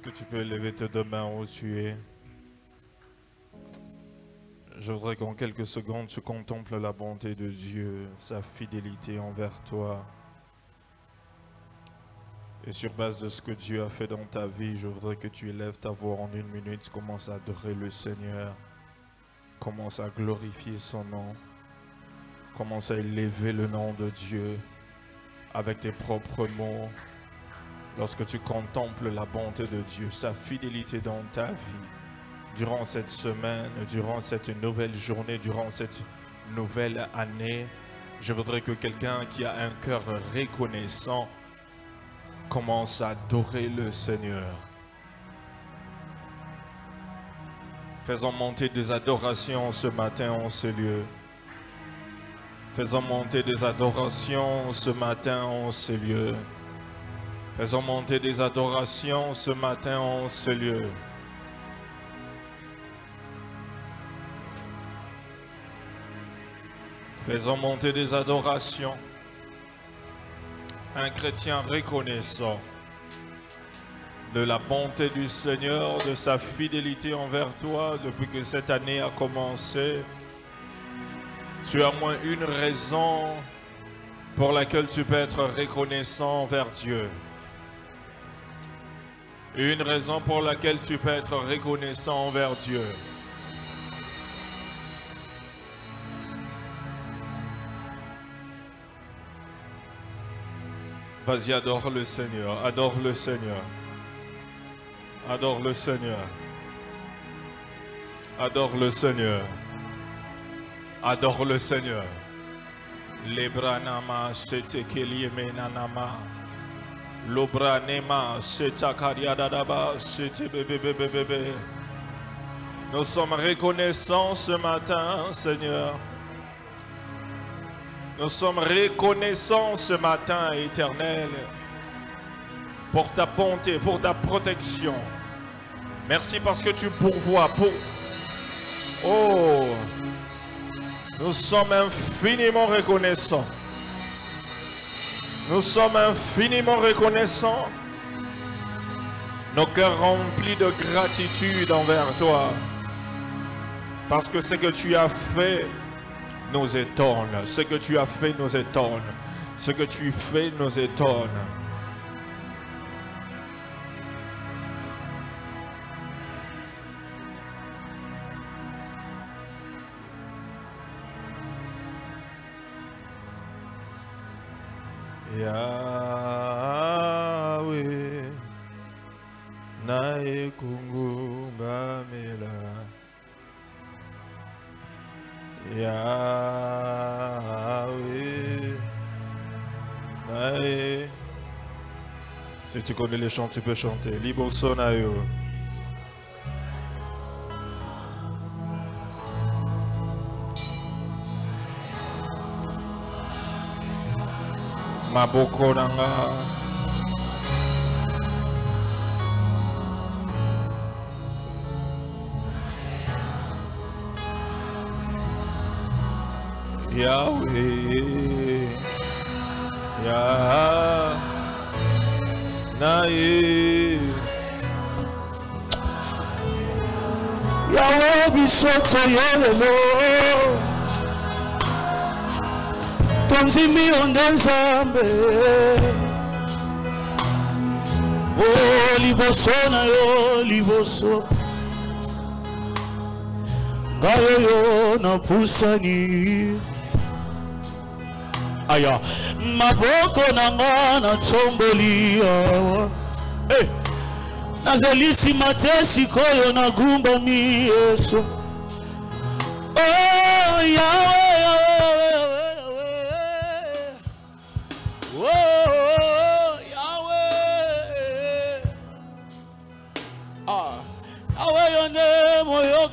que tu peux lever tes deux mains où tu es? Je voudrais qu'en quelques secondes, tu contemples la bonté de Dieu, sa fidélité envers toi. Et sur base de ce que Dieu a fait dans ta vie, je voudrais que tu élèves ta voix en 1 minute, commence à adorer le Seigneur, commence à glorifier son nom, commence à élever le nom de Dieu avec tes propres mots. Lorsque tu contemples la bonté de Dieu, sa fidélité dans ta vie, durant cette semaine, durant cette nouvelle journée, durant cette nouvelle année, je voudrais que quelqu'un qui a un cœur reconnaissant commence à adorer le Seigneur. Faisons monter des adorations ce matin en ce lieu. Faisons monter des adorations ce matin en ce lieu. Faisons monter des adorations ce matin en ce lieu. Faisons monter des adorations. Un chrétien reconnaissant de la bonté du Seigneur, de sa fidélité envers toi depuis que cette année a commencé. Tu as au moins une raison pour laquelle tu peux être reconnaissant envers Dieu. Une raison pour laquelle tu peux être reconnaissant envers Dieu. Vas-y, adore le Seigneur, adore le Seigneur. Adore le Seigneur. Adore le Seigneur. Adore le Seigneur. Lebranama setekeli menanama. Lobranema setakariadadaba setebebebebebe. Nous sommes reconnaissants ce matin, Seigneur. Nous sommes reconnaissants ce matin, Éternel, pour ta bonté, pour ta protection. Merci parce que tu pourvois pour... Oh, nous sommes infiniment reconnaissants. Nous sommes infiniment reconnaissants. Nos cœurs remplis de gratitude envers toi. Parce que ce que tu as fait nous étonne. Ce que tu as fait nous étonne. Ce que tu fais nous étonne. Yahweh, nae kungu bamela. Yahweh, nae. Si tu connais les chants, tu peux chanter. Libo sonayo. Maboko nanga Yahweh Yah Nae Yahweh bisoto yelelo Tonzimi ondenzambe Oh liboso na yo liboso Ngayo yo na pusani Aya maboko nanga na tomboli Hey Nazelisi matesi koyo na gumba mi Yesu Oh Yahweh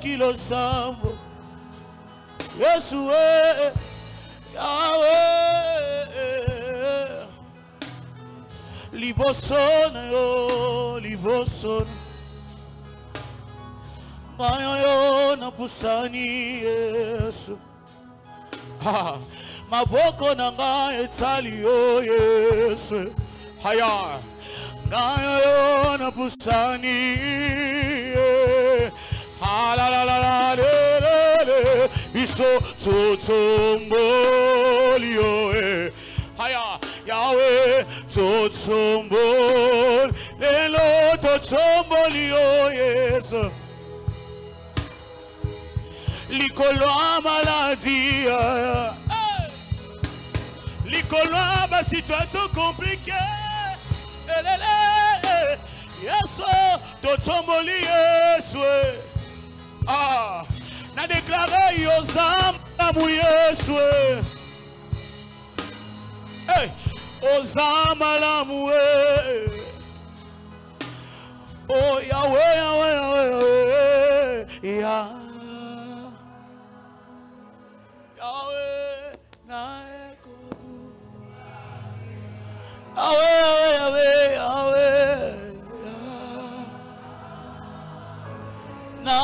Kilo sambo Yesu Yahweh Libosona yo Libosona Mayo yo na pusani Yesu Maboko nanga etali yo Yesu Haya Gayo na pusani. Ah la la la la le. Biso totombolio. Haya Yahweh totombol. Lelo totombolio yes. Likolo maladie. Likolo ba situation compliquée. Yes, totomboli yes. Ah, na déclaré yosam amu yes. Hey, osama lamu. Oh Yahweh, Yahweh, Yahweh, Yahweh. Yahweh, na ekodu. Yahweh, Yahweh, Yahweh, na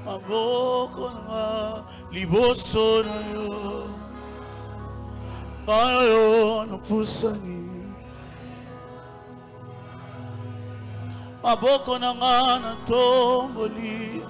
maboko na liboso na yo, bayo na pusani. Maboko na nga na tomboli.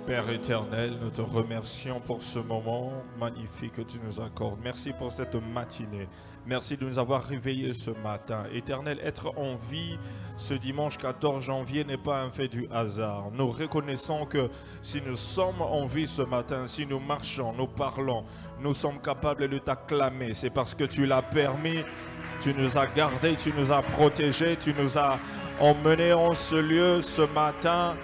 Père éternel, nous te remercions pour ce moment magnifique que tu nous accordes. Merci pour cette matinée. Merci de nous avoir réveillés ce matin. Éternel, être en vie ce dimanche 14 janvier n'est pas un fait du hasard. Nous reconnaissons que si nous sommes en vie ce matin, si nous marchons, nous parlons, nous sommes capables de t'acclamer. C'est parce que tu l'as permis, tu nous as gardés, tu nous as protégés, tu nous as emmenés en ce lieu ce matin.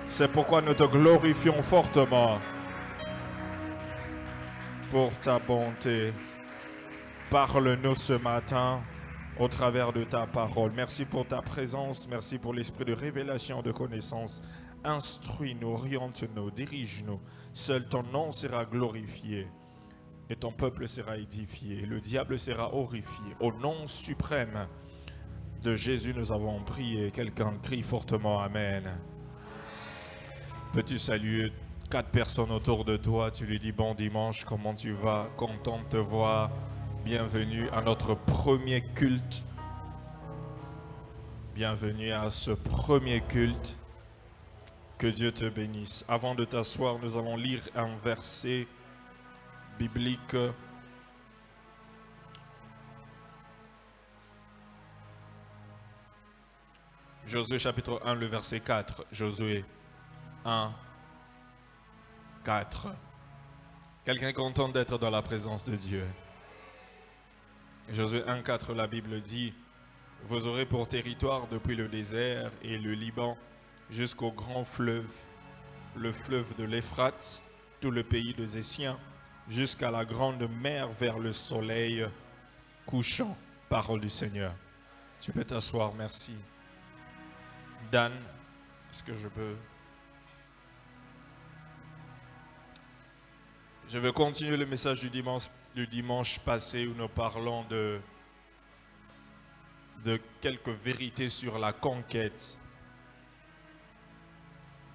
C'est pourquoi nous te glorifions fortement pour ta bonté. Parle-nous ce matin au travers de ta parole. Merci pour ta présence, merci pour l'esprit de révélation, de connaissance. Instruis-nous, oriente-nous, dirige-nous. Seul ton nom sera glorifié et ton peuple sera édifié. Le diable sera horrifié. Au nom suprême de Jésus, nous avons prié. Quelqu'un crie fortement Amen. Peux-tu saluer 4 personnes autour de toi? Tu lui dis bon dimanche, comment tu vas? Content de te voir. Bienvenue à notre premier culte. Bienvenue à ce premier culte. Que Dieu te bénisse. Avant de t'asseoir, nous allons lire un verset biblique. Josué chapitre 1, le verset 4. Josué 1, 4. Quelqu'un est content d'être dans la présence de Dieu. Josué 1, 4, la Bible dit: vous aurez pour territoire depuis le désert et le Liban jusqu'au grand fleuve, le fleuve de l'Euphrate, tout le pays de Zécien, jusqu'à la grande mer vers le soleil couchant. Parole du Seigneur. Tu peux t'asseoir, merci. Dan, est-ce que je peux... Je vais continuer le message du dimanche passé où nous parlons de quelques vérités sur la conquête.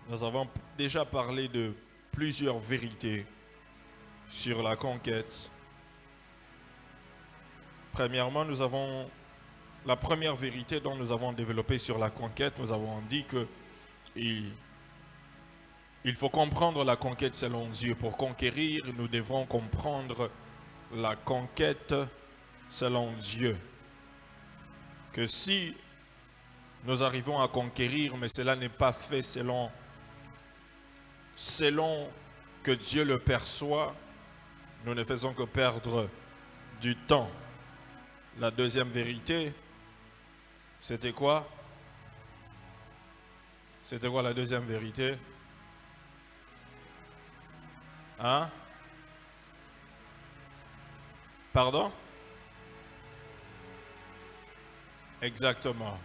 Nous avons déjà parlé de plusieurs vérités sur la conquête. Premièrement, nous avons la première vérité dont nous avons développé sur la conquête. Nous avons dit que il faut comprendre la conquête selon Dieu. Pour conquérir, nous devons comprendre la conquête selon Dieu. Que si nous arrivons à conquérir, mais cela n'est pas fait selon que Dieu le perçoit, nous ne faisons que perdre du temps. La deuxième vérité, c'était quoi? C'était quoi la deuxième vérité? Hein? Pardon? Exactement.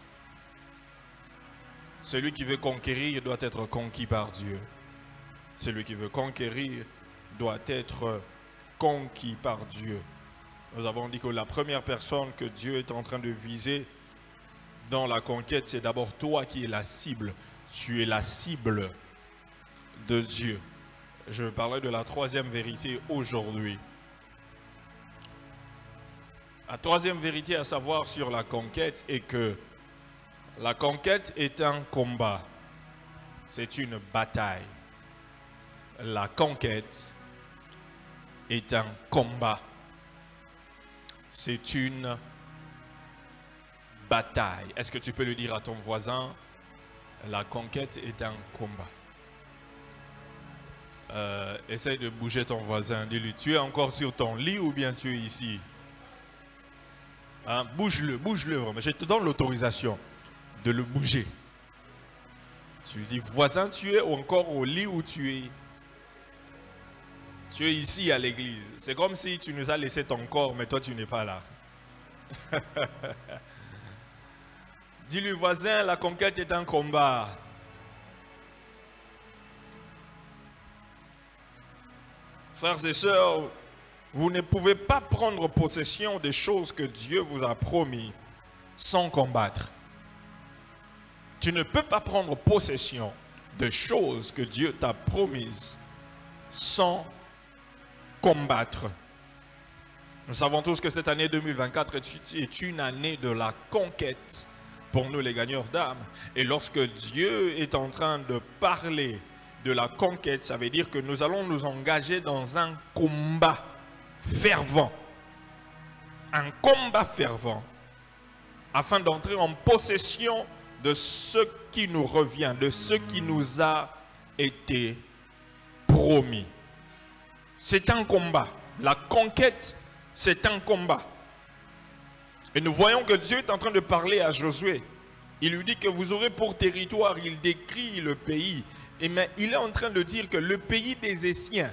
Celui qui veut conquérir doit être conquis par Dieu. Celui qui veut conquérir doit être conquis par Dieu. Nous avons dit que la première personne que Dieu est en train de viser dans la conquête, c'est d'abord toi qui es la cible. Tu es la cible de Dieu. Je parlais de la troisième vérité aujourd'hui. La troisième vérité à savoir sur la conquête est que la conquête est un combat. C'est une bataille. La conquête est un combat. C'est une bataille. Est-ce que tu peux le dire à ton voisin? La conquête est un combat. Essaye de bouger ton voisin. Dis-lui, tu es encore sur ton lit ou bien tu es ici? Hein? Bouge-le, bouge-le. Je te donne l'autorisation de le bouger. Tu lui dis, voisin, tu es encore au lit ou tu es ici à l'église. C'est comme si tu nous as laissé ton corps, mais toi tu n'es pas là. Dis-lui, voisin, la conquête est un combat. Frères et sœurs, vous ne pouvez pas prendre possession des choses que Dieu vous a promis sans combattre. Tu ne peux pas prendre possession des choses que Dieu t'a promises sans combattre. Nous savons tous que cette année 2024 est une année de la conquête pour nous les gagneurs d'âme. Et lorsque Dieu est en train de parler de la conquête, ça veut dire que nous allons nous engager dans un combat fervent. Un combat fervent afin d'entrer en possession de ce qui nous revient, de ce qui nous a été promis. C'est un combat. La conquête, c'est un combat. Et nous voyons que Dieu est en train de parler à Josué. Il lui dit que vous aurez pour territoire, il décrit le pays. Mais il est en train de dire que le pays des Essiens,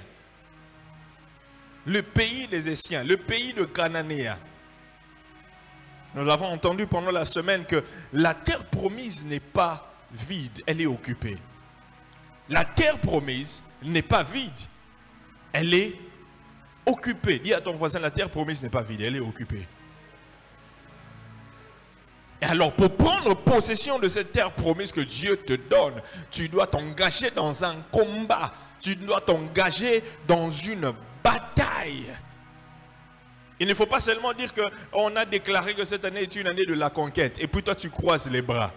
le pays de Cananéens, nous avons entendu pendant la semaine que la terre promise n'est pas vide, elle est occupée. La terre promise n'est pas vide, elle est occupée. Dis à ton voisin, la terre promise n'est pas vide, elle est occupée. Et alors, pour prendre possession de cette terre promise que Dieu te donne, tu dois t'engager dans un combat. Tu dois t'engager dans une bataille. Il ne faut pas seulement dire qu'on a déclaré que cette année est une année de la conquête. Et puis toi, tu croises les bras.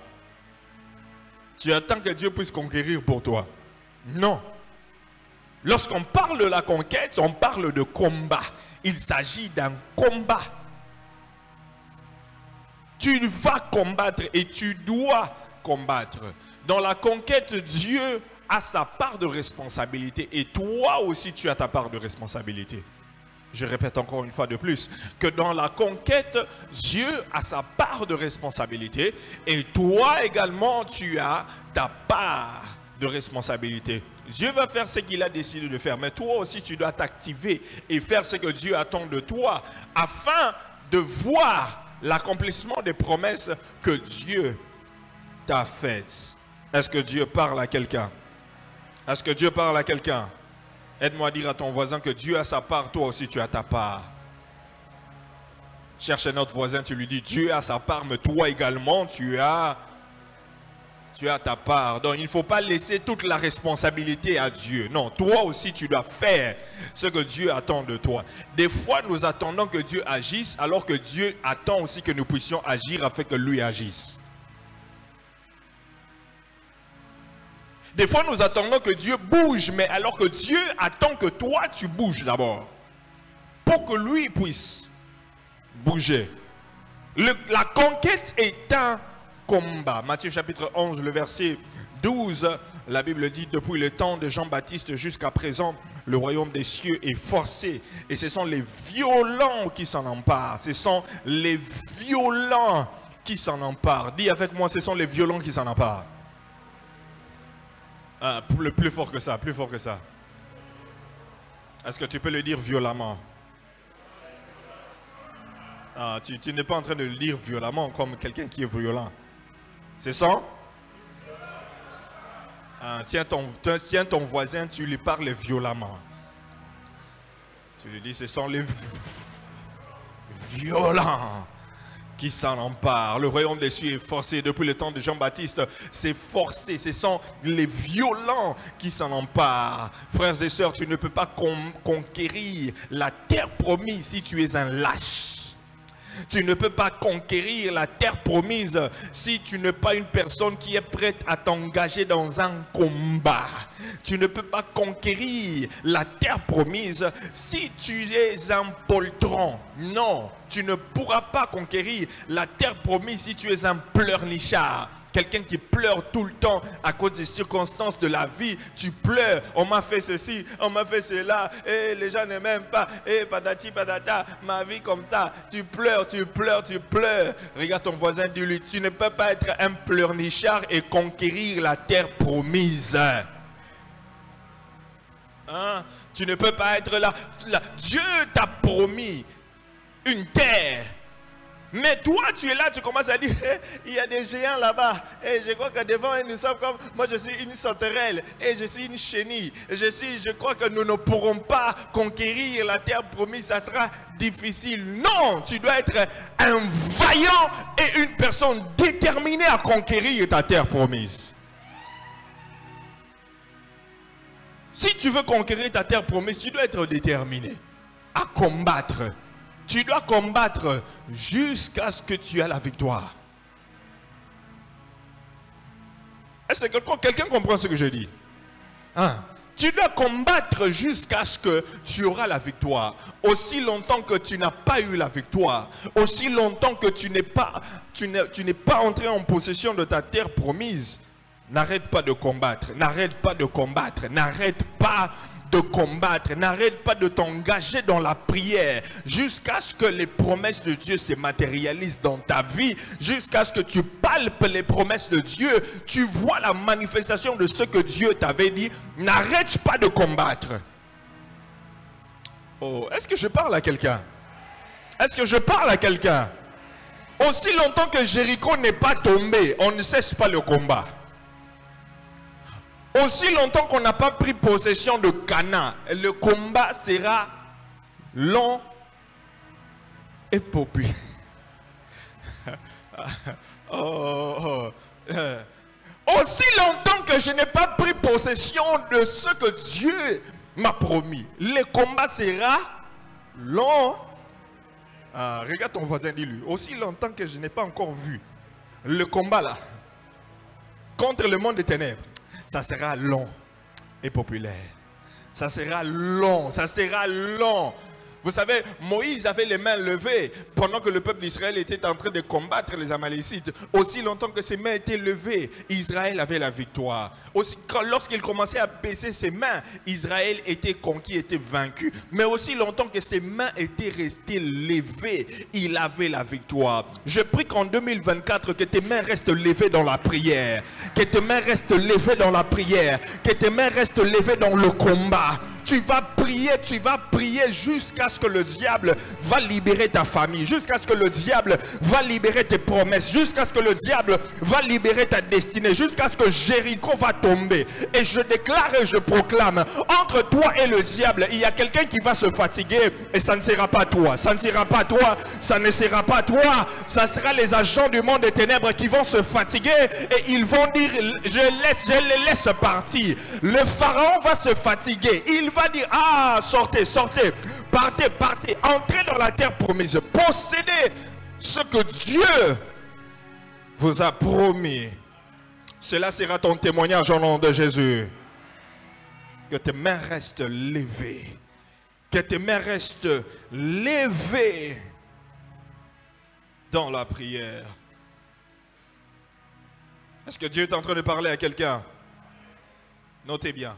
Tu attends que Dieu puisse conquérir pour toi. Non. Lorsqu'on parle de la conquête, on parle de combat. Il s'agit d'un combat. Tu vas combattre et tu dois combattre. Dans la conquête, Dieu a sa part de responsabilité et toi aussi tu as ta part de responsabilité. Je répète encore une fois de plus que dans la conquête, Dieu a sa part de responsabilité et toi également tu as ta part de responsabilité. Dieu va faire ce qu'il a décidé de faire, mais toi aussi tu dois t'activer et faire ce que Dieu attend de toi afin de voir l'accomplissement des promesses que Dieu t'a faites. Est-ce que Dieu parle à quelqu'un? Est-ce que Dieu parle à quelqu'un? Aide-moi à dire à ton voisin que Dieu a sa part, toi aussi tu as ta part. Cherche un autre voisin, tu lui dis Dieu a sa part, mais toi également tu as ta part. Donc il ne faut pas laisser toute la responsabilité à Dieu. Non, toi aussi tu dois faire ce que Dieu attend de toi. Des fois nous attendons que Dieu agisse alors que Dieu attend aussi que nous puissions agir afin que lui agisse. Des fois nous attendons que Dieu bouge, mais alors que Dieu attend que toi tu bouges d'abord pour que lui puisse bouger. La conquête est un combat. Matthieu chapitre 11, le verset 12, la Bible dit: depuis le temps de Jean-Baptiste jusqu'à présent, le royaume des cieux est forcé. Et ce sont les violents qui s'en emparent. Ce sont les violents qui s'en emparent. Dis avec moi, ce sont les violents qui s'en emparent. Ah, plus fort que ça, plus fort que ça. Est-ce que tu peux le dire violemment? Ah, tu n'es pas en train de le dire violemment comme quelqu'un qui est violent. C'est ça? Ah, tiens ton voisin, tu lui parles violemment. Tu lui dis, ce sont les violents qui s'en empare. Le royaume des cieux est forcé depuis le temps de Jean-Baptiste. C'est forcé, ce sont les violents qui s'en emparent. Frères et sœurs, tu ne peux pas conquérir la terre promise si tu es un lâche. Tu ne peux pas conquérir la terre promise si tu n'es pas une personne qui est prête à t'engager dans un combat. Tu ne peux pas conquérir la terre promise si tu es un poltron. Non, tu ne pourras pas conquérir la terre promise si tu es un pleurnichard. Quelqu'un qui pleure tout le temps à cause des circonstances de la vie. Tu pleures, on m'a fait ceci, on m'a fait cela, et les gens ne m'aiment pas, et patati patata, ma vie comme ça. Tu pleures, tu pleures, tu pleures. Regarde ton voisin, dis-lui, tu ne peux pas être un pleurnichard et conquérir la terre promise. Hein? Tu ne peux pas être là. Dieu t'a promis une terre. Mais toi, tu es là, tu commences à dire, il y a des géants là-bas. Et je crois que devant eux, nous sommes comme, moi je suis une sauterelle. Et je suis une chenille. Je crois que nous ne pourrons pas conquérir la terre promise. Ça sera difficile. Non, tu dois être un vaillant et une personne déterminée à conquérir ta terre promise. Si tu veux conquérir ta terre promise, tu dois être déterminé à combattre. Tu dois combattre jusqu'à ce que tu aies la victoire. Est-ce que quelqu'un comprend ce que je dis? Hein? Tu dois combattre jusqu'à ce que tu auras la victoire. Aussi longtemps que tu n'as pas eu la victoire, aussi longtemps que tu n'es pas entré en possession de ta terre promise, n'arrête pas de combattre, n'arrête pas de combattre, n'arrête pas de combattre, n'arrête pas de t'engager dans la prière jusqu'à ce que les promesses de Dieu se matérialisent dans ta vie, jusqu'à ce que tu palpes les promesses de Dieu, tu vois la manifestation de ce que Dieu t'avait dit. N'arrête pas de combattre. Oh, est-ce que je parle à quelqu'un? Est-ce que je parle à quelqu'un? Aussi longtemps que Jéricho n'est pas tombé, on ne cesse pas le combat. Aussi longtemps qu'on n'a pas pris possession de Canaan, le combat sera long et populaire. Aussi longtemps que je n'ai pas pris possession de ce que Dieu m'a promis, le combat sera long. Regarde ton voisin, dis-lui. Aussi longtemps que je n'ai pas encore vu le combat là, contre le monde des ténèbres, ça sera long et populaire. Ça sera long, ça sera long. Vous savez, Moïse avait les mains levées pendant que le peuple d'Israël était en train de combattre les Amalécites. Aussi longtemps que ses mains étaient levées, Israël avait la victoire. Lorsqu'il commençait à baisser ses mains, Israël était conquis, était vaincu. Mais aussi longtemps que ses mains étaient restées levées, il avait la victoire. Je prie qu'en 2024, que tes mains restent levées dans la prière. Que tes mains restent levées dans la prière. Que tes mains restent levées dans le combat. Tu vas prier jusqu'à ce que le diable va libérer ta famille, jusqu'à ce que le diable va libérer tes promesses, jusqu'à ce que le diable va libérer ta destinée, jusqu'à ce que Jéricho va tomber. Et je déclare et je proclame, entre toi et le diable, il y a quelqu'un qui va se fatiguer et ça ne sera pas toi, ça ne sera pas toi, ça ne sera pas toi, ça sera les agents du monde des ténèbres qui vont se fatiguer et ils vont dire, je les laisse partir. Le pharaon va se fatiguer, il va dire, ah, sortez, sortez, partez, partez, entrez dans la terre promise, possédez ce que Dieu vous a promis. Cela sera ton témoignage au nom de Jésus. Que tes mains restent levées, que tes mains restent levées dans la prière. Est-ce que Dieu est en train de parler à quelqu'un? Notez bien.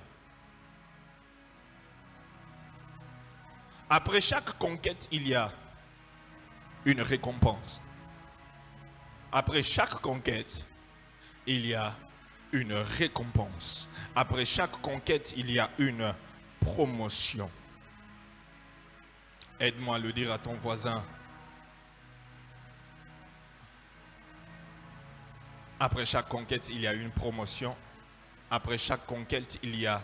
Après chaque conquête, il y a une récompense. Après chaque conquête, il y a une récompense. Après chaque conquête, il y a une promotion. Aide-moi à le dire à ton voisin. Après chaque conquête, il y a une promotion. Après chaque conquête, il y a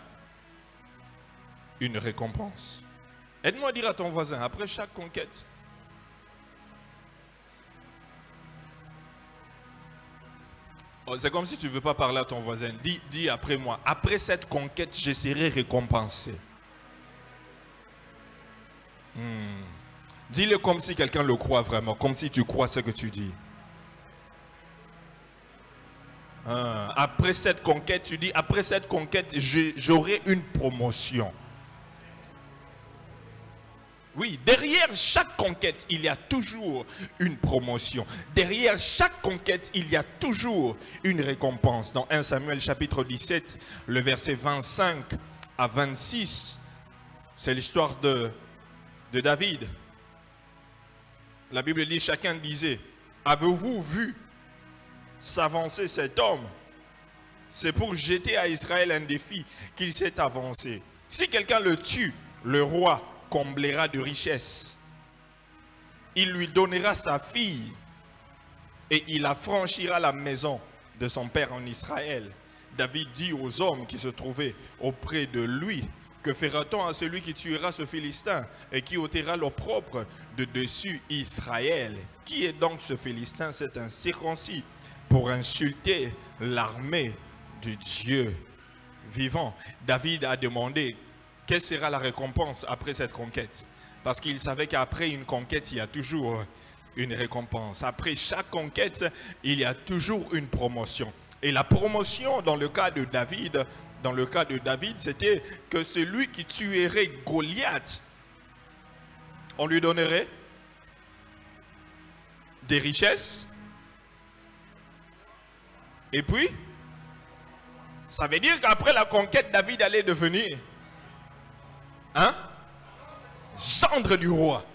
une récompense. Aide-moi à dire à ton voisin, après chaque conquête, C'est comme si tu ne veux pas parler à ton voisin. Dis après moi. Après cette conquête, je serai récompensé. Dis-le comme si quelqu'un le croit vraiment. Comme si tu crois ce que tu dis. Après cette conquête, tu dis, après cette conquête, j'aurai une promotion. Oui, derrière chaque conquête, il y a toujours une promotion. Derrière chaque conquête, il y a toujours une récompense. Dans 1 Samuel chapitre 17, le verset 25 à 26, c'est l'histoire de David. La Bible dit, chacun disait, avez-vous vu s'avancer cet homme? C'est pour jeter à Israël un défi qu'il s'est avancé. Si quelqu'un le tue, le roi comblera de richesses. Il lui donnera sa fille et il affranchira la maison de son père en Israël. David dit aux hommes qui se trouvaient auprès de lui, que fera-t-on à celui qui tuera ce Philistin et qui ôtera l'opprobre de dessus Israël? Qui est donc ce Philistin? C'est un circoncis pour insulter l'armée du Dieu vivant. David a demandé quelle sera la récompense après cette conquête. Parce qu'il savait qu'après une conquête, il y a toujours une récompense. Après chaque conquête, il y a toujours une promotion. Et la promotion dans le cas de David, c'était que celui qui tuerait Goliath, on lui donnerait des richesses. Et puis, ça veut dire qu'après la conquête, David allait devenir gendre du roi.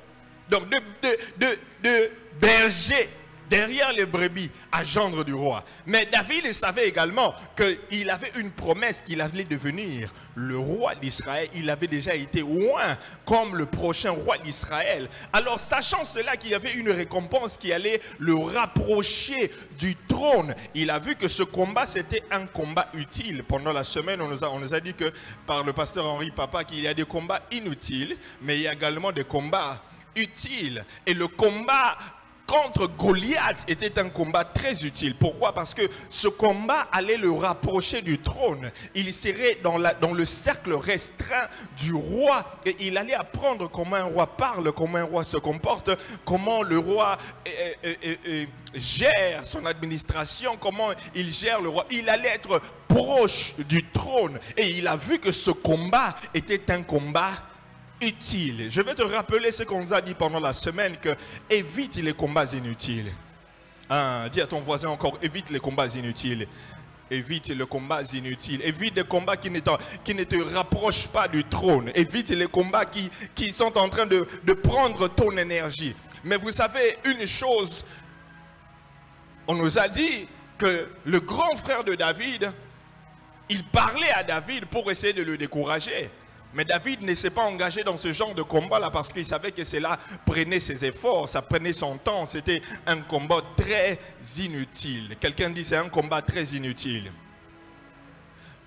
Donc de berger derrière les brebis à gendre du roi. Mais David savait également qu'il avait une promesse qu'il allait devenir le roi d'Israël. Il avait déjà été oint comme le prochain roi d'Israël. Alors sachant cela, qu'il y avait une récompense qui allait le rapprocher du trône, il a vu que ce combat c'était un combat utile. Pendant la semaine, on nous a dit que par le pasteur Henri Papa qu'il y a des combats inutiles, mais il y a également des combats utiles. Et le combat contre Goliath était un combat très utile. Pourquoi? Parce que ce combat allait le rapprocher du trône. Il serait dans le cercle restreint du roi et il allait apprendre comment un roi parle, comment un roi se comporte, comment le roi gère son administration, comment il gère le roi. Il allait être proche du trône et il a vu que ce combat était un combat utile. Je vais te rappeler ce qu'on nous a dit pendant la semaine, que évite les combats inutiles. Dis à ton voisin encore, évite les combats inutiles. Évite les combats inutiles. Évite des combats qui ne te rapprochent pas du trône. Évite les combats qui sont en train de prendre ton énergie. Mais vous savez une chose, on nous a dit que le grand frère de David, il parlait à David pour essayer de le décourager. Mais David ne s'est pas engagé dans ce genre de combat-là parce qu'il savait que cela prenait ses efforts, ça prenait son temps. C'était un combat très inutile. Quelqu'un dit c'est un combat très inutile.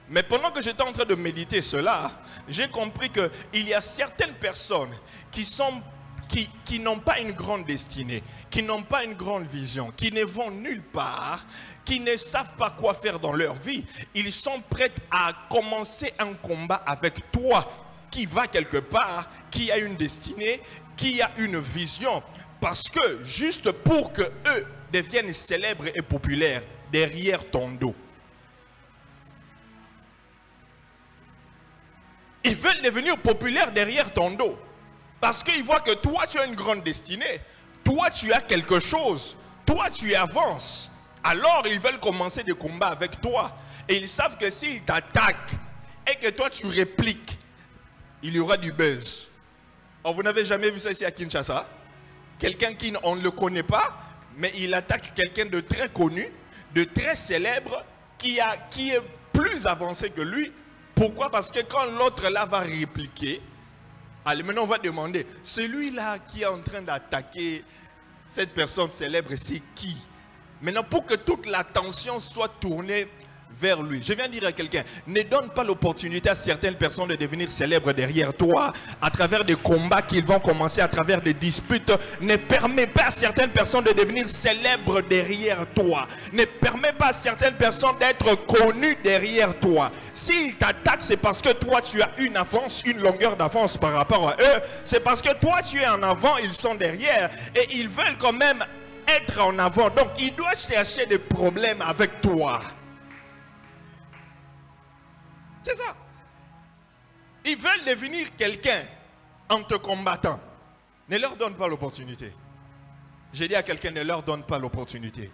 Mais pendant que j'étais en train de méditer cela, j'ai compris qu'il y a certaines personnes qui n'ont pas une grande destinée, qui n'ont pas une grande vision, qui ne vont nulle part, qui ne savent pas quoi faire dans leur vie. Ils sont prêts à commencer un combat avec toi qui va quelque part, qui a une destinée, qui a une vision. Parce que juste pour que eux deviennent célèbres et populaires derrière ton dos. Ils veulent devenir populaires derrière ton dos. Parce qu'ils voient que toi, tu as une grande destinée. Toi, tu as quelque chose. Toi, tu avances. Alors, ils veulent commencer des combats avec toi. Et ils savent que s'ils t'attaquent et que toi, tu répliques, il y aura du buzz. Oh, vous n'avez jamais vu ça ici à Kinshasa? Quelqu'un qui, on ne le connaît pas, mais il attaque quelqu'un de très connu, de très célèbre, qui est plus avancé que lui. Pourquoi? Parce que quand l'autre là va répliquer, allez, maintenant on va demander, celui-là qui est en train d'attaquer cette personne célèbre, c'est qui? Maintenant, pour que toute l'attention soit tournée vers lui. Je viens dire à quelqu'un, ne donne pas l'opportunité à certaines personnes de devenir célèbres derrière toi, à travers des combats qu'ils vont commencer, à travers des disputes. Ne permets pas à certaines personnes de devenir célèbres derrière toi. Ne permets pas à certaines personnes d'être connues derrière toi. S'ils t'attaquent, c'est parce que toi, tu as une avance, une longueur d'avance par rapport à eux. C'est parce que toi, tu es en avant, ils sont derrière. Et ils veulent quand même être en avant. Donc, ils doivent chercher des problèmes avec toi. C'est ça. Ils veulent devenir quelqu'un en te combattant. Ne leur donne pas l'opportunité. J'ai dit à quelqu'un, ne leur donne pas l'opportunité.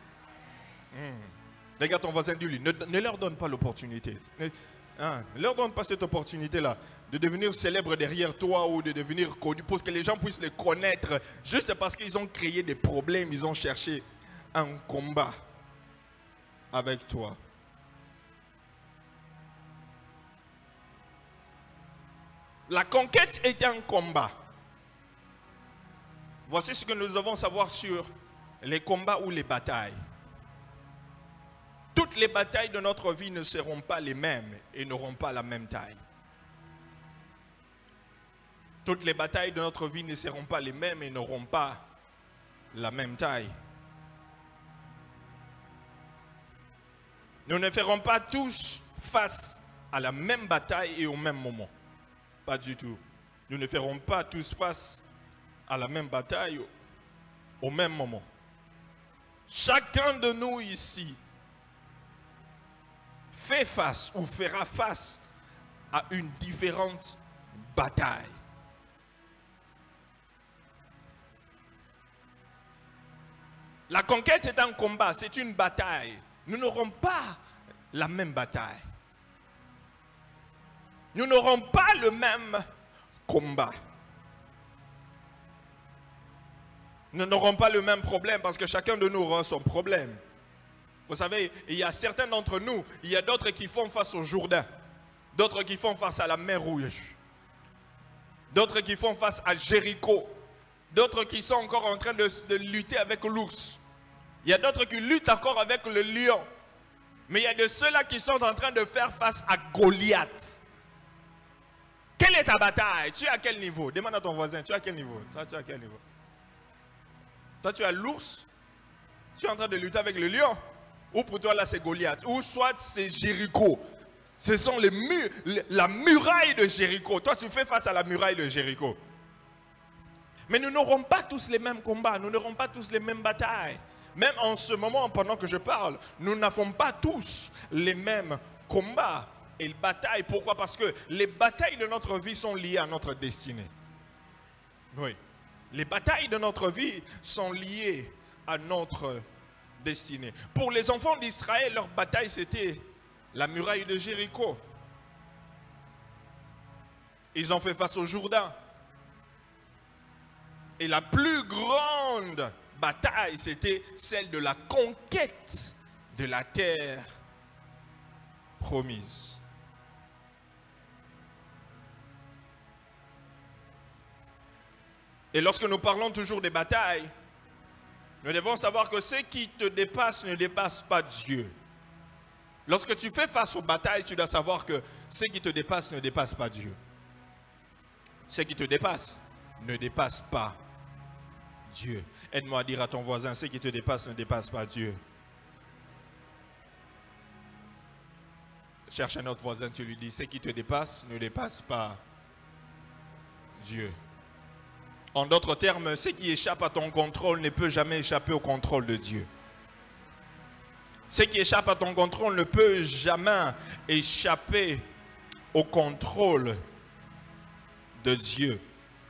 Regarde ton voisin, dis-lui, ne leur donne pas l'opportunité. Ne leur donne pas cette opportunité-là de devenir célèbre derrière toi ou de devenir connu pour que les gens puissent les connaître juste parce qu'ils ont créé des problèmes, ils ont cherché un combat avec toi. La conquête est un combat. Voici ce que nous devons savoir sur les combats ou les batailles. Toutes les batailles de notre vie ne seront pas les mêmes et n'auront pas la même taille. Toutes les batailles de notre vie ne seront pas les mêmes et n'auront pas la même taille. Nous ne ferons pas tous face à la même bataille et au même moment. Pas du tout. Nous ne ferons pas tous face à la même bataille au même moment. Chacun de nous ici fait face ou fera face à une différente bataille. La conquête est un combat, c'est une bataille. Nous n'aurons pas la même bataille. Nous n'aurons pas le même combat. Nous n'aurons pas le même problème parce que chacun de nous aura son problème. Vous savez, il y a certains d'entre nous, il y a d'autres qui font face au Jourdain, d'autres qui font face à la mer Rouge, d'autres qui font face à Jéricho, d'autres qui sont encore en train de lutter avec l'ours. Il y a d'autres qui luttent encore avec le lion. Mais il y a de ceux-là qui sont en train de faire face à Goliath. Quelle est ta bataille? Tu es à quel niveau? Demande à ton voisin, tu es à quel niveau? Toi, tu es à quel niveau? Toi, tu as l'ours? Tu es en train de lutter avec le lion? Ou pour toi, là, c'est Goliath? Ou soit c'est Jéricho? Ce sont la muraille de Jéricho. Toi, tu fais face à la muraille de Jéricho. Mais nous n'aurons pas tous les mêmes combats. Nous n'aurons pas tous les mêmes batailles. Même en ce moment, pendant que je parle, nous n'avons pas tous les mêmes combats et batailles. Pourquoi? Parce que les batailles de notre vie sont liées à notre destinée. Oui. Les batailles de notre vie sont liées à notre destinée. Pour les enfants d'Israël, leur bataille, c'était la muraille de Jéricho. Ils ont fait face au Jourdain. Et la plus grande bataille, c'était celle de la conquête de la terre promise. Et lorsque nous parlons toujours des batailles, nous devons savoir que ce qui te dépasse ne dépasse pas Dieu. Lorsque tu fais face aux batailles, tu dois savoir que ce qui te dépasse ne dépasse pas Dieu. Ce qui te dépasse ne dépasse pas Dieu. Aide-moi à dire à ton voisin, ce qui te dépasse ne dépasse pas Dieu. Cherche un autre voisin, tu lui dis, ce qui te dépasse ne dépasse pas Dieu. En d'autres termes, ce qui échappe à ton contrôle ne peut jamais échapper au contrôle de Dieu. Ce qui échappe à ton contrôle ne peut jamais échapper au contrôle de Dieu.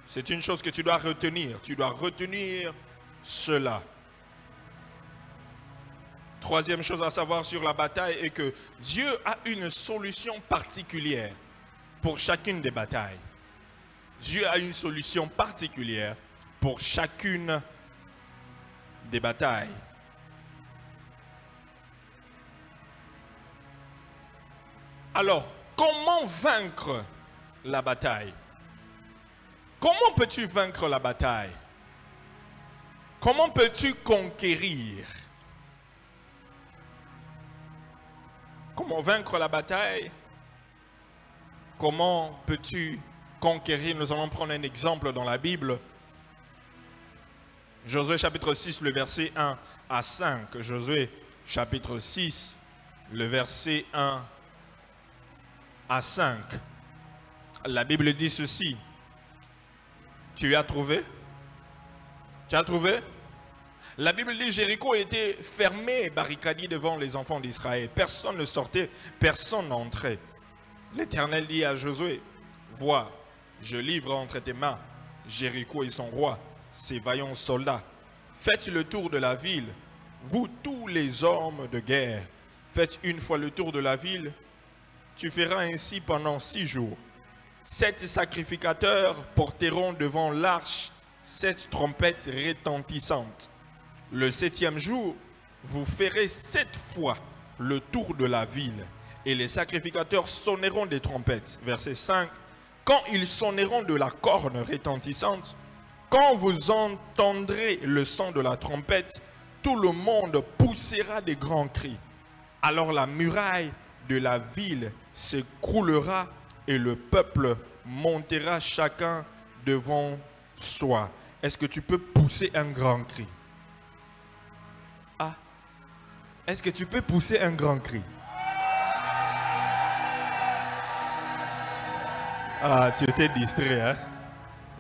C'est une chose que tu dois retenir. Tu dois retenir cela. Troisième chose à savoir sur la bataille est que Dieu a une solution particulière pour chacune des batailles. Dieu a une solution particulière pour chacune des batailles. Alors, comment vaincre la bataille? Comment peux-tu vaincre la bataille? Comment peux-tu conquérir? Comment vaincre la bataille? Comment peux-tu conquérir? Nous allons prendre un exemple dans la Bible. Josué chapitre 6, le verset 1 à 5. Josué chapitre 6, le verset 1 à 5. La Bible dit ceci. Tu as trouvé? Tu as trouvé? La Bible dit Jéricho était fermé, barricadé devant les enfants d'Israël. Personne ne sortait, personne n'entrait. L'Éternel dit à Josué, vois, je livre entre tes mains Jéricho et son roi, ses vaillants soldats. Faites le tour de la ville, vous tous les hommes de guerre. Faites une fois le tour de la ville. Tu feras ainsi pendant 6 jours. 7 sacrificateurs porteront devant l'arche 7 trompettes retentissantes. Le 7e jour, vous ferez 7 fois le tour de la ville. Et les sacrificateurs sonneront des trompettes. Verset 5. Quand ils sonneront de la corne retentissante, quand vous entendrez le son de la trompette, tout le monde poussera des grands cris. Alors la muraille de la ville s'écroulera et le peuple montera chacun devant soi. Est-ce que tu peux pousser un grand cri? Ah, est-ce que tu peux pousser un grand cri? Ah, tu étais distrait, hein?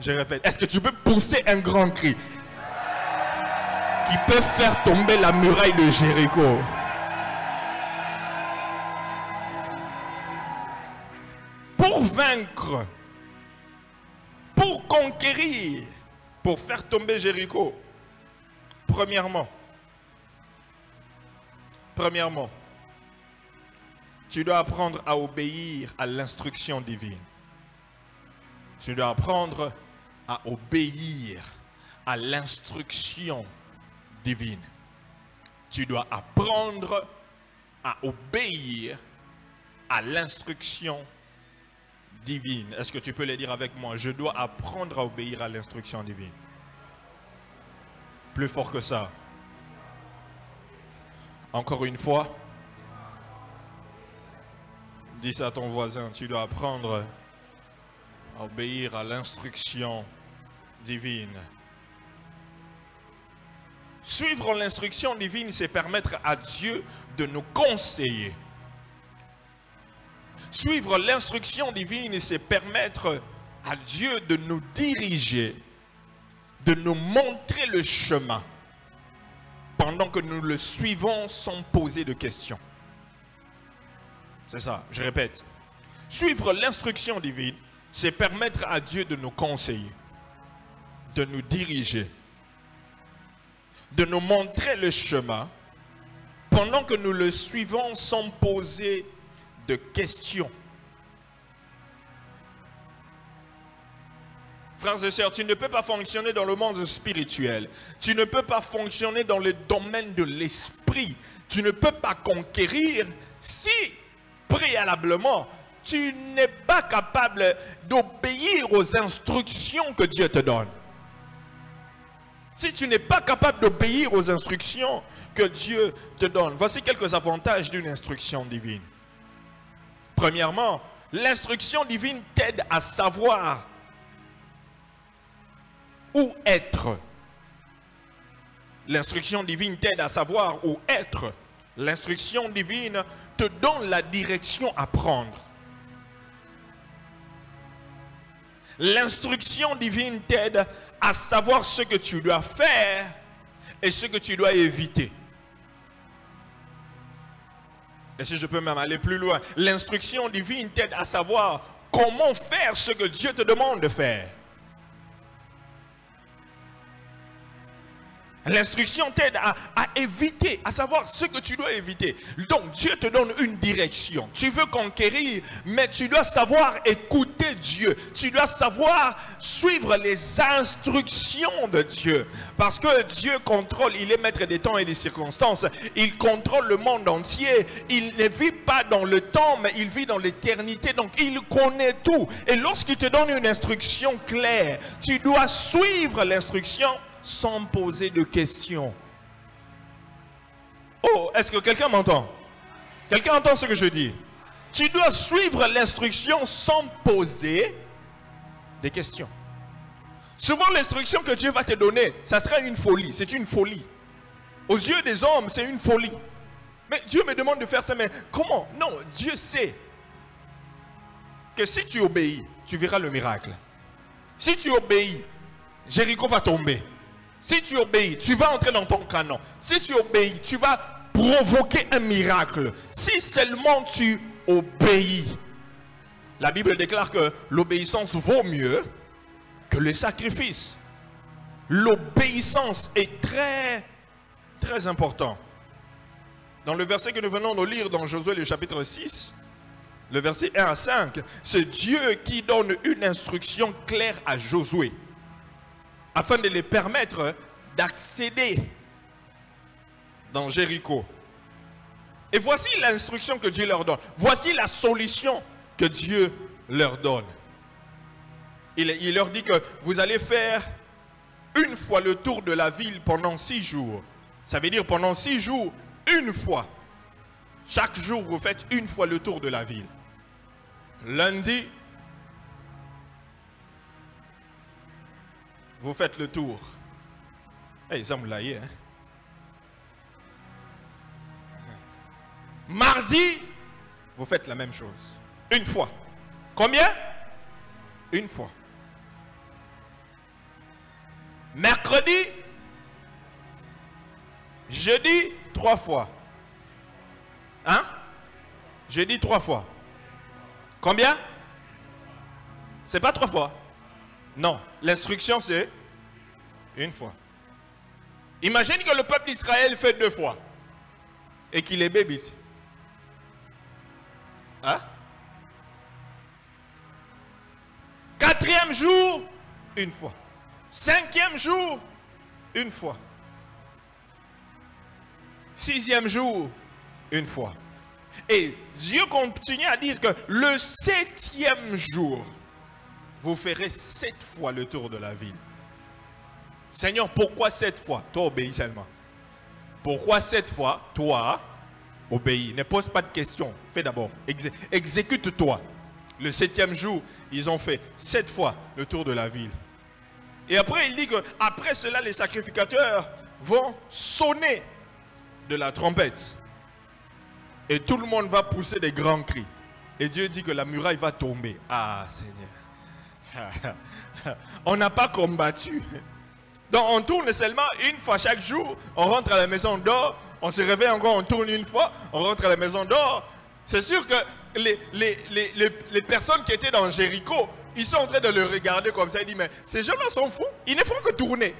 Je répète, est-ce que tu peux pousser un grand cri qui peut faire tomber la muraille de Jéricho? Pour vaincre, pour conquérir, pour faire tomber Jéricho, premièrement, tu dois apprendre à obéir à l'instruction divine. Tu dois apprendre à obéir à l'instruction divine. Tu dois apprendre à obéir à l'instruction divine. Est-ce que tu peux le dire avec moi? Je dois apprendre à obéir à l'instruction divine. Plus fort que ça. Encore une fois. Dis à ton voisin, tu dois apprendre à obéir à l'instruction divine. Suivre l'instruction divine, c'est permettre à Dieu de nous conseiller. Suivre l'instruction divine, c'est permettre à Dieu de nous diriger, de nous montrer le chemin, pendant que nous le suivons sans poser de questions. C'est ça, je répète. Suivre l'instruction divine, c'est permettre à Dieu de nous conseiller, de nous diriger, de nous montrer le chemin, pendant que nous le suivons sans poser de questions. Frères et sœurs, tu ne peux pas fonctionner dans le monde spirituel. Tu ne peux pas fonctionner dans le domaine de l'esprit. Tu ne peux pas conquérir si, préalablement, tu n'es pas capable d'obéir aux instructions que Dieu te donne. Si tu n'es pas capable d'obéir aux instructions que Dieu te donne, voici quelques avantages d'une instruction divine. Premièrement, l'instruction divine t'aide à savoir où être. L'instruction divine t'aide à savoir où être. L'instruction divine te donne la direction à prendre. L'instruction divine t'aide à savoir ce que tu dois faire et ce que tu dois éviter. Et si je peux même aller plus loin, l'instruction divine t'aide à savoir comment faire ce que Dieu te demande de faire. L'instruction t'aide à éviter, à savoir ce que tu dois éviter. Donc Dieu te donne une direction. Tu veux conquérir, mais tu dois savoir écouter Dieu. Tu dois savoir suivre les instructions de Dieu. Parce que Dieu contrôle, il est maître des temps et des circonstances. Il contrôle le monde entier. Il ne vit pas dans le temps, mais il vit dans l'éternité. Donc il connaît tout. Et lorsqu'il te donne une instruction claire, tu dois suivre l'instruction sans poser de questions. Oh, est-ce que quelqu'un m'entend? Quelqu'un entend ce que je dis? Tu dois suivre l'instruction sans poser des questions. Souvent, l'instruction que Dieu va te donner, ça sera une folie. C'est une folie. Aux yeux des hommes, c'est une folie. Mais Dieu me demande de faire ça, mais comment? Non, Dieu sait que si tu obéis, tu verras le miracle. Si tu obéis, Jéricho va tomber. Si tu obéis, tu vas entrer dans ton canon. Si tu obéis, tu vas provoquer un miracle. Si seulement tu obéis. La Bible déclare que l'obéissance vaut mieux que le sacrifice. L'obéissance est très, très important. Dans le verset que nous venons de lire dans Josué, le chapitre 6, le verset 1 à 5, c'est Dieu qui donne une instruction claire à Josué afin de les permettre d'accéder dans Jéricho. Et voici l'instruction que Dieu leur donne. Voici la solution que Dieu leur donne. Il leur dit que vous allez faire une fois le tour de la ville pendant 6 jours. Ça veut dire pendant 6 jours, une fois. Chaque jour, vous faites une fois le tour de la ville. Lundi, vous faites le tour. Eh, ça me l'a dit, hein? Mardi, vous faites la même chose. Une fois. Combien? Une fois. Mercredi, jeudi, 3 fois. Hein? Jeudi 3 fois. Combien? C'est pas 3 fois. Non, l'instruction c'est une fois. Imagine que le peuple d'Israël fait 2 fois et qu'il est bébite. Hein? 4e jour, une fois. 5e jour, une fois. 6e jour, une fois. Et Dieu continue à dire que le 7e jour, vous ferez 7 fois le tour de la ville. Seigneur, pourquoi 7 fois? Toi, obéis seulement. Pourquoi 7 fois? Toi, obéis. Ne pose pas de questions. Fais d'abord. Exécute-toi. Le 7e jour, ils ont fait 7 fois le tour de la ville. Et après, il dit qu'après cela, les sacrificateurs vont sonner de la trompette. Et tout le monde va pousser des grands cris. Et Dieu dit que la muraille va tomber. Ah, Seigneur. On n'a pas combattu. Donc, on tourne seulement une fois chaque jour. On rentre à la maison, on dort. On se réveille encore, on tourne une fois. On rentre à la maison, on dort. C'est sûr que les personnes qui étaient dans Jéricho, ils sont en train de le regarder comme ça. Ils disent, mais ces gens-là sont fous. Ils ne font que tourner.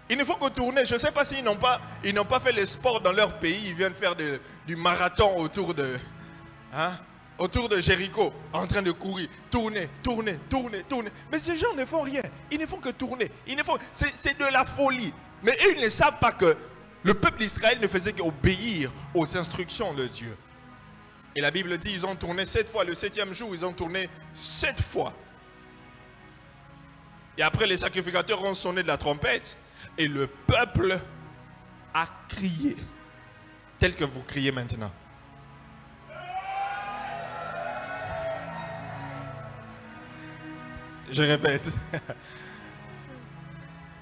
Ils ne font que tourner. Je ne sais pas s'ils n'ont pas fait le sport dans leur pays. Ils viennent faire du marathon autour de Jéricho, en train de courir. Tourner, tourner, tourner, tourner. Mais ces gens ne font rien. Ils ne font que tourner. C'est de la folie. Mais ils ne savent pas que le peuple d'Israël ne faisait qu'obéir aux instructions de Dieu. Et la Bible dit, ils ont tourné 7 fois. Le 7e jour, ils ont tourné 7 fois. Et après, les sacrificateurs ont sonné de la trompette. Et le peuple a crié. Tel que vous criez maintenant. Je répète.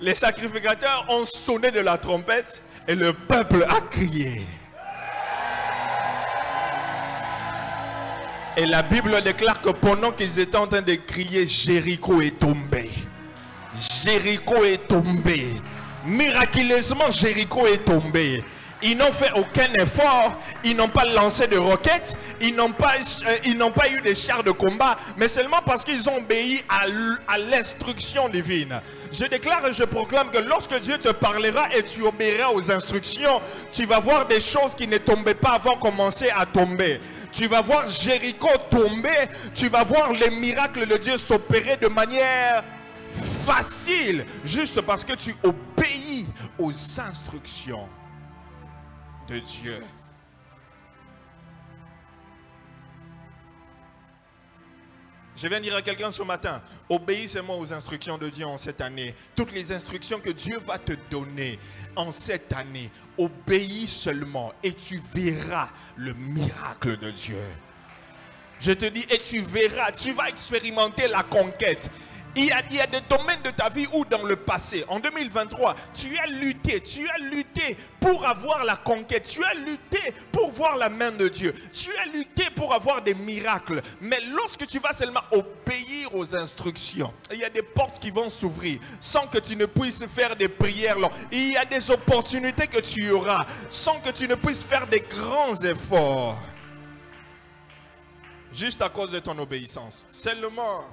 Les sacrificateurs ont sonné de la trompette. Et le peuple a crié. Et la Bible déclare que pendant qu'ils étaient en train de crier, Jéricho est tombé. Jéricho est tombé. Miraculeusement, Jéricho est tombé. Ils n'ont fait aucun effort. Ils n'ont pas lancé de roquettes. Ils n'ont pas eu de chars de combat. Mais seulement parce qu'ils ont obéi à l'instruction divine. Je déclare et je proclame que lorsque Dieu te parlera et tu obéiras aux instructions, tu vas voir des choses qui ne tombaient pas avant commencer à tomber. Tu vas voir Jéricho tomber. Tu vas voir les miracles de Dieu s'opérer de manière facile. Juste parce que tu obéis aux instructions de Dieu. Je viens dire à quelqu'un ce matin, obéissez-moi aux instructions de Dieu en cette année. Toutes les instructions que Dieu va te donner en cette année, obéis seulement et tu verras le miracle de Dieu. Je te dis, et tu verras, tu vas expérimenter la conquête. Il y a des domaines de ta vie où dans le passé, en 2023, tu as lutté pour avoir la conquête, tu as lutté pour voir la main de Dieu, tu as lutté pour avoir des miracles. Mais lorsque tu vas seulement obéir aux instructions, il y a des portes qui vont s'ouvrir sans que tu ne puisses faire des prières longues. Il y a des opportunités que tu auras sans que tu ne puisses faire des grands efforts. Juste à cause de ton obéissance. Seulement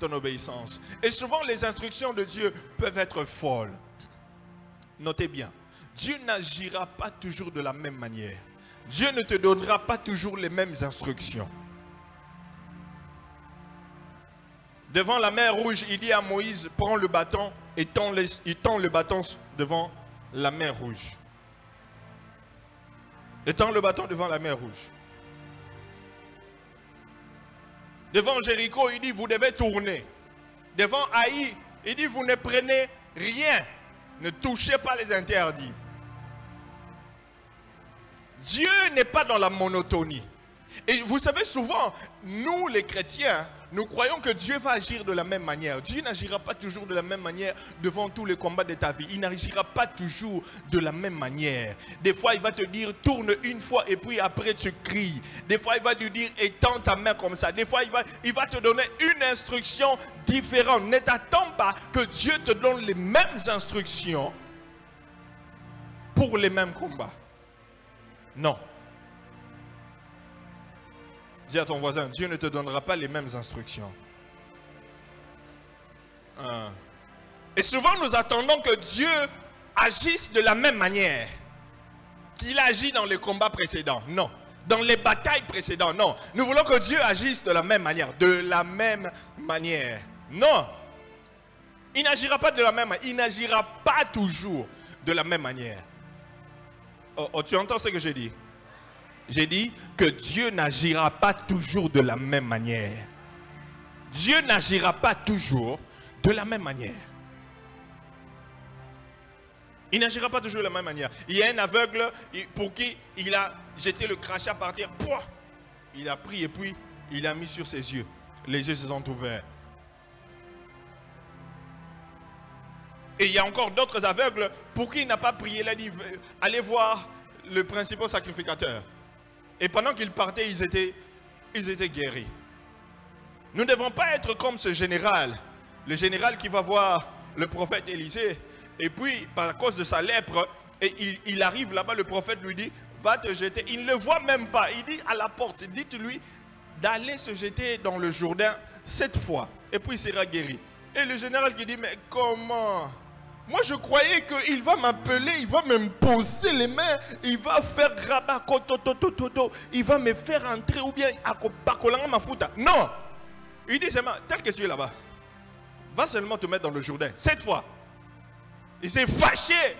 ton obéissance. Et souvent les instructions de Dieu peuvent être folles. Notez bien, Dieu n'agira pas toujours de la même manière. Dieu ne te donnera pas toujours les mêmes instructions. Devant la mer Rouge, il dit à Moïse, prends le bâton et il tend le bâton devant la mer Rouge. Et tend le bâton devant la mer Rouge. Devant Jéricho, il dit, vous devez tourner. Devant Haï, il dit, vous ne prenez rien. Ne touchez pas les interdits. Dieu n'est pas dans la monotonie. Et vous savez, souvent, nous les chrétiens, nous croyons que Dieu va agir de la même manière. Dieu n'agira pas toujours de la même manière devant tous les combats de ta vie. Il n'agira pas toujours de la même manière. Des fois, il va te dire, tourne une fois et puis après tu cries. Des fois, il va te dire, étends ta main comme ça. Des fois, il va te donner une instruction différente. Ne t'attends pas que Dieu te donne les mêmes instructions pour les mêmes combats. Non. Dis à ton voisin, Dieu ne te donnera pas les mêmes instructions. Et souvent nous attendons que Dieu agisse de la même manière qu'il agit dans les combats précédents. Non. Dans les batailles précédentes, non. Nous voulons que Dieu agisse de la même manière. De la même manière. Non. Il n'agira pas de la même manière. Il n'agira pas toujours de la même manière. Oh, tu entends ce que j'ai dit? J'ai dit que Dieu n'agira pas toujours de la même manière. Dieu n'agira pas toujours de la même manière. Il n'agira pas toujours de la même manière. Il y a un aveugle pour qui il a jeté le crachat par terre. Il a pris et puis il a mis sur ses yeux. Les yeux se sont ouverts. Et il y a encore d'autres aveugles pour qui il n'a pas prié. Il a dit, allez voir le principal sacrificateur. Et pendant qu'ils partaient, ils étaient guéris. Nous ne devons pas être comme ce général. Le général qui va voir le prophète Élisée. Et puis, par cause de sa lèpre, et il arrive là-bas, le prophète lui dit, va te jeter. Il ne le voit même pas. Il dit à la porte, dites-lui d'aller se jeter dans le Jourdain 7 fois. Et puis il sera guéri. Et le général qui dit, mais comment? Moi, je croyais qu'il va m'appeler, il va me poser les mains, il va faire rabat, il va me faire entrer ou bien à ma fouta. Non! Il dit seulement, tel que tu es là-bas, va seulement te mettre dans le Jourdain 7 fois. Il s'est fâché.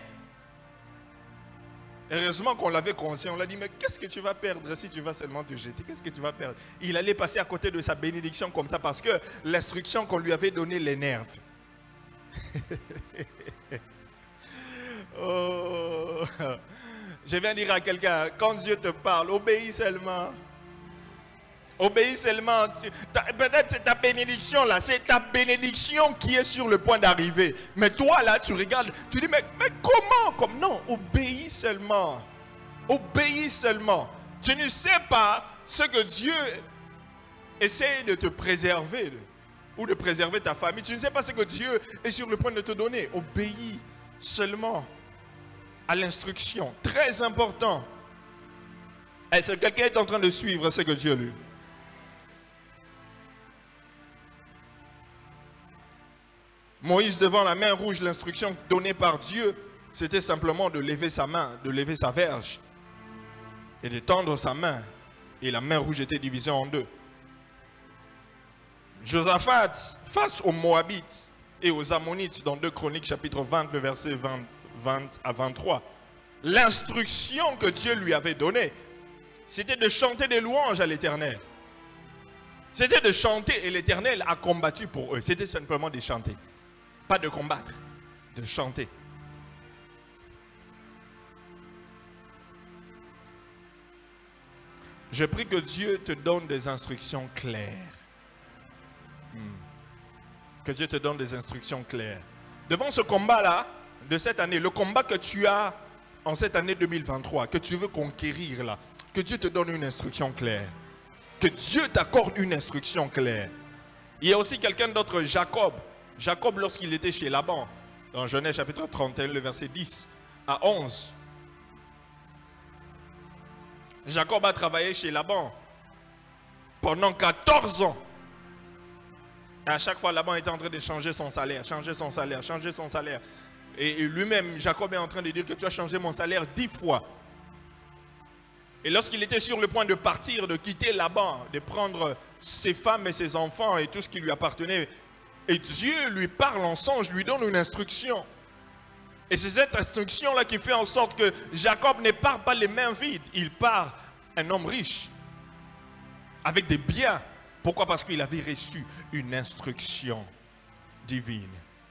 Heureusement qu'on l'avait conscient, on l'a dit, mais qu'est-ce que tu vas perdre si tu vas seulement te jeter? Qu'est-ce que tu vas perdre? Il allait passer à côté de sa bénédiction comme ça parce que l'instruction qu'on lui avait donnée l'énerve. Oh. Je viens dire à quelqu'un, quand Dieu te parle, obéis seulement. Obéis seulement. Peut-être c'est ta bénédiction là, c'est ta bénédiction qui est sur le point d'arriver. Mais toi là, tu regardes, tu dis, mais comment? Comme non, obéis seulement. Obéis seulement. Tu ne sais pas ce que Dieu essaie de te préserver ou de préserver ta famille. Tu ne sais pas ce que Dieu est sur le point de te donner. Obéis seulement à l'instruction. Très important. Est-ce que quelqu'un est en train de suivre ce que Dieu lui? Moïse devant la main rouge, l'instruction donnée par Dieu, c'était simplement de lever sa main, de lever sa verge et de tendre sa main. Et la main rouge était divisée en deux. Josaphat, face aux Moabites et aux Ammonites, dans 2 Chroniques, chapitre 20, le verset 20 à 23, l'instruction que Dieu lui avait donnée, c'était de chanter des louanges à l'Éternel. C'était de chanter et l'Éternel a combattu pour eux. C'était simplement de chanter. Pas de combattre, de chanter. Je prie que Dieu te donne des instructions claires. Que Dieu te donne des instructions claires. Devant ce combat-là, de cette année, le combat que tu as en cette année 2023, que tu veux conquérir là, que Dieu te donne une instruction claire. Que Dieu t'accorde une instruction claire. Il y a aussi quelqu'un d'autre, Jacob. Jacob, lorsqu'il était chez Laban, dans Genèse chapitre 31, le verset 10 à 11. Jacob a travaillé chez Laban pendant 14 ans. Et à chaque fois, Laban était en train de changer son salaire, changer son salaire, changer son salaire. Et lui-même, Jacob est en train de dire que tu as changé mon salaire 10 fois. Et lorsqu'il était sur le point de partir, de quitter Laban, de prendre ses femmes et ses enfants et tout ce qui lui appartenait, et Dieu lui parle en songe, lui donne une instruction. Et c'est cette instruction-là qui fait en sorte que Jacob ne part pas les mains vides. Il part un homme riche, avec des biens. Pourquoi? Parce qu'il avait reçu une instruction divine.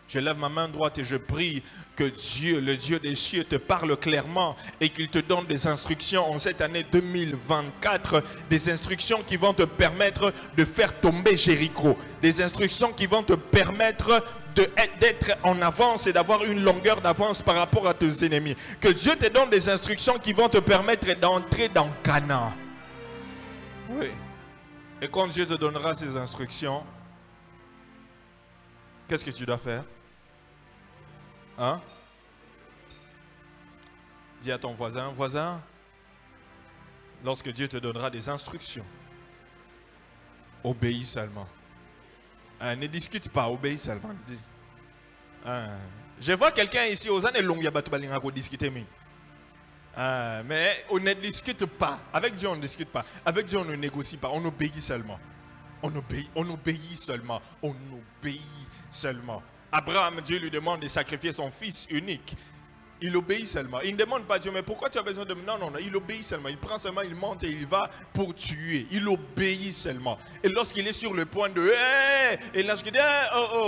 Je lève ma main droite et je prie que Dieu, le Dieu des cieux, te parle clairement et qu'il te donne des instructions en cette année 2024, des instructions qui vont te permettre de faire tomber Jéricho, des instructions qui vont te permettre d'être en avance et d'avoir une longueur d'avance par rapport à tes ennemis. Que Dieu te donne des instructions qui vont te permettre d'entrer dans Canaan. Oui. Et quand Dieu te donnera ces instructions, qu'est-ce que tu dois faire? Hein? Dis à ton voisin, voisin, lorsque Dieu te donnera des instructions, obéis seulement. Ne discute pas, obéis seulement. Je vois quelqu'un ici aux années longues, il y a discuter. Mais on ne discute pas. Avec Dieu, on ne discute pas. Avec Dieu, on ne négocie pas. On obéit seulement. On obéit seulement. On obéit seulement. Abraham, Dieu lui demande de sacrifier son fils unique. Il obéit seulement. Il ne demande pas à Dieu, mais pourquoi tu as besoin de... Non, non, non, il obéit seulement. Il prend seulement, il monte et il va pour tuer. Il obéit seulement. Et lorsqu'il est sur le point de... et là, je dis,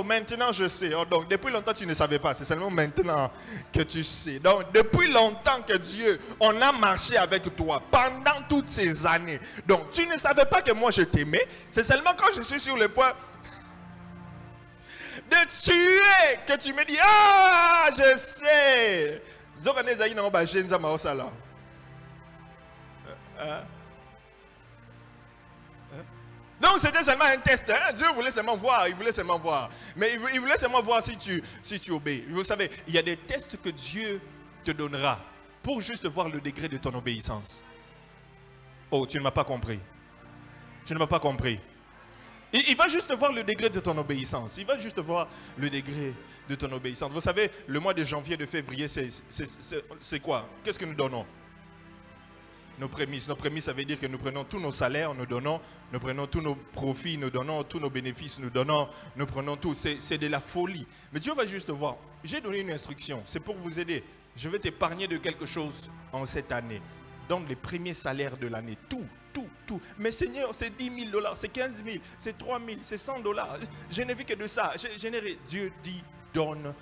maintenant je sais. Oh, donc, depuis longtemps, tu ne savais pas. C'est seulement maintenant que tu sais. Donc, depuis longtemps que Dieu, on a marché avec toi pendant toutes ces années. Donc, tu ne savais pas que moi, je t'aimais. C'est seulement quand je suis sur le point de tuer que tu me dis, ah, je sais. Donc c'était seulement un test. Hein? Dieu voulait seulement voir. Il voulait seulement voir. Mais il voulait seulement voir si tu obéis. Vous savez, il y a des tests que Dieu te donnera pour juste voir le degré de ton obéissance. Oh, tu ne m'as pas compris. Tu ne m'as pas compris. Il va juste voir le degré de ton obéissance. Il va juste voir le degré de ton obéissance. Vous savez, le mois de janvier, de février, c'est quoi? Qu'est-ce que nous donnons? Nos prémices. Nos prémices, ça veut dire que nous prenons tous nos salaires, nous prenons tous nos profits, nous donnons tous nos bénéfices, nous prenons tout. C'est de la folie. Mais Dieu va juste voir. J'ai donné une instruction. C'est pour vous aider. Je vais t'épargner de quelque chose en cette année. Donne les premiers salaires de l'année. Tout. Mais Seigneur, c'est 10 000 $, c'est 15 000, c'est 3 000, c'est 100 $. Je n'ai vu que de ça. Dieu dit, donne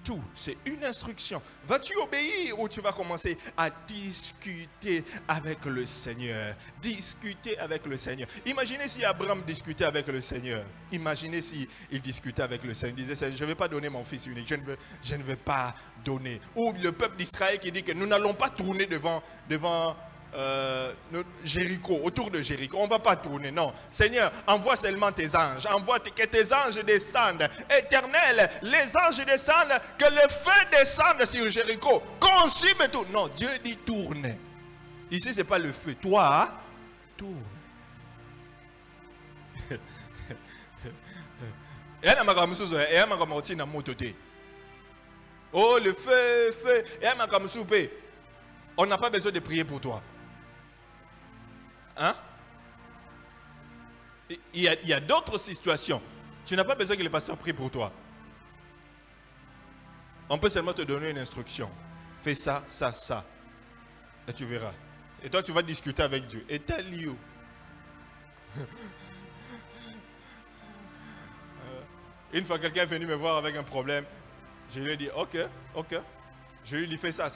tout. C'est une instruction. Vas-tu obéir ou tu vas commencer à discuter avec le Seigneur? Discuter avec le Seigneur. Imaginez si Abraham discutait avec le Seigneur. Imaginez si il discutait avec le Seigneur. Il disait, je ne vais pas donner mon fils unique. Je ne vais pas donner. Ou le peuple d'Israël qui dit que nous n'allons pas tourner devant Jéricho, autour de Jéricho. On ne va pas tourner, non. Seigneur, envoie seulement tes anges. Envoie que tes anges descendent. Éternel, les anges descendent, que le feu descende sur Jéricho. Consume tout. Non, Dieu dit tourne. Ici, ce n'est pas le feu. Toi, tourne. Oh, le feu. On n'a pas besoin de prier pour toi. Hein? Il y a d'autres situations. Tu n'as pas besoin que le pasteur prie pour toi. On peut seulement te donner une instruction. Fais ça, ça, ça. Et tu verras. Et toi, tu vas discuter avec Dieu. Et tel lieu. Une fois, quelqu'un est venu me voir avec un problème. Je lui ai dit, ok. Je lui ai dit, fais ça.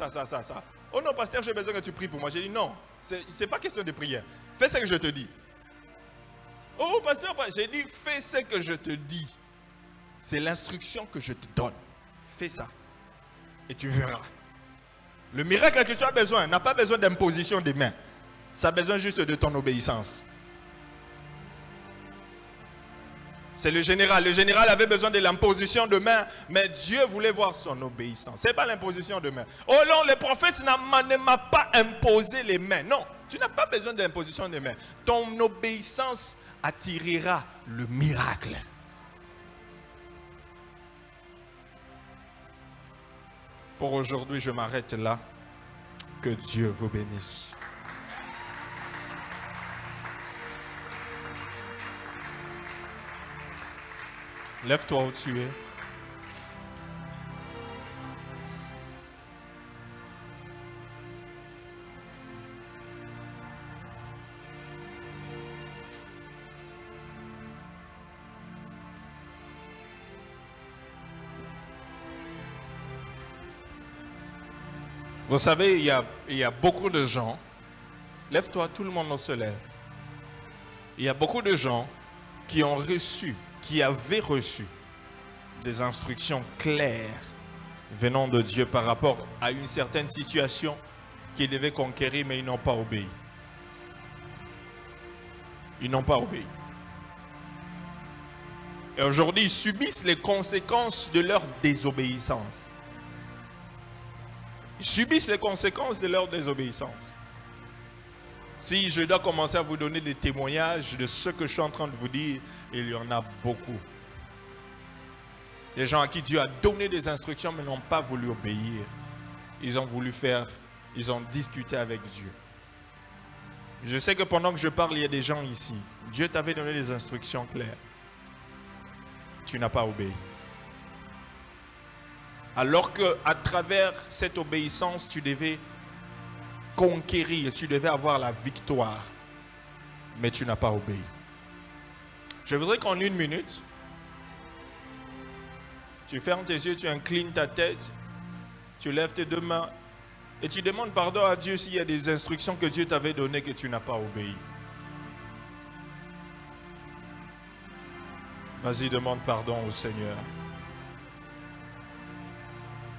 Oh non, pasteur, j'ai besoin que tu pries pour moi. J'ai dit, non, c'est pas question de prière. Fais ce que je te dis. Oh, pasteur, j'ai dit, fais ce que je te dis. C'est l'instruction que je te donne. Fais ça. Et tu verras. Le miracle que tu as besoin n'a pas besoin d'imposition des mains. Ça a besoin juste de ton obéissance. C'est le général. Le général avait besoin de l'imposition de main, mais Dieu voulait voir son obéissance. Ce n'est pas l'imposition de main. Oh non, le prophète ne m'a pas imposé les mains. Non, tu n'as pas besoin d'imposition de main. Ton obéissance attirera le miracle. Pour aujourd'hui, je m'arrête là. Que Dieu vous bénisse. Lève-toi où tu es. Vous savez, il y a beaucoup de gens. Lève-toi, tout le monde se lève. Il y a beaucoup de gens qui ont reçu, qui avaient reçu des instructions claires venant de Dieu par rapport à une certaine situation qu'ils devaient conquérir, mais ils n'ont pas obéi. Ils n'ont pas obéi. Et aujourd'hui, ils subissent les conséquences de leur désobéissance. Ils subissent les conséquences de leur désobéissance. Si je dois commencer à vous donner des témoignages de ce que je suis en train de vous dire, il y en a beaucoup. Des gens à qui Dieu a donné des instructions mais n'ont pas voulu obéir. Ils ont voulu faire, ils ont discuté avec Dieu. Je sais que pendant que je parle, il y a des gens ici. Dieu t'avait donné des instructions claires. Tu n'as pas obéi. Alors qu'à travers cette obéissance, tu devais conquérir, tu devais avoir la victoire. Mais tu n'as pas obéi. Je voudrais qu'en une minute, tu fermes tes yeux, tu inclines ta tête, tu lèves tes deux mains et tu demandes pardon à Dieu s'il y a des instructions que Dieu t'avait données que tu n'as pas obéi. Vas-y, demande pardon au Seigneur.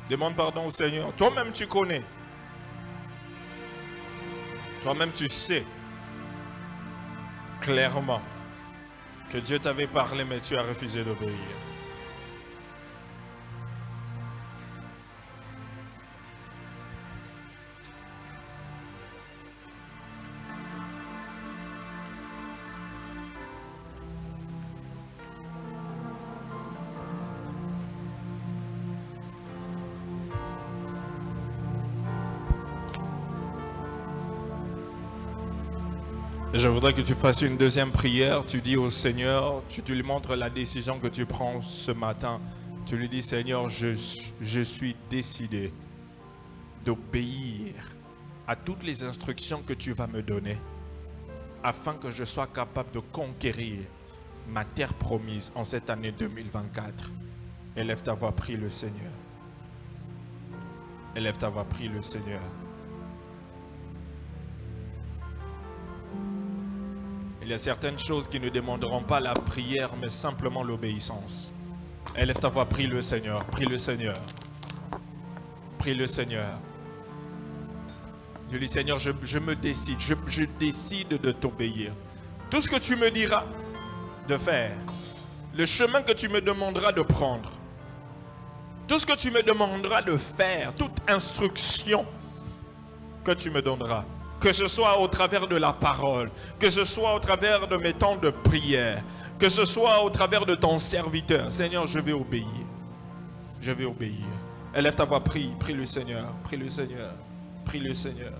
Demande pardon au Seigneur. Toi-même, tu connais. Toi-même, tu sais clairement que Dieu t'avait parlé, mais tu as refusé d'obéir. Je voudrais que tu fasses une deuxième prière. Tu dis au Seigneur, tu lui montres la décision que tu prends ce matin. Tu lui dis, Seigneur, je suis décidé d'obéir à toutes les instructions que tu vas me donner afin que je sois capable de conquérir ma terre promise en cette année 2024. Élève ta voix, prie le Seigneur. Élève ta voix, prie le Seigneur. Il y a certaines choses qui ne demanderont pas la prière, mais simplement l'obéissance. Élève ta voix, prie le Seigneur, prie le Seigneur. Prie le Seigneur. Je dis, Seigneur, je me décide, je décide de t'obéir. Tout ce que tu me diras de faire, le chemin que tu me demanderas de prendre, tout ce que tu me demanderas de faire, toute instruction que tu me donneras, que ce soit au travers de la parole, que ce soit au travers de mes temps de prière, que ce soit au travers de ton serviteur. Seigneur, je vais obéir. Je vais obéir. Élève ta voix, prie le Seigneur, prie le Seigneur, prie le Seigneur.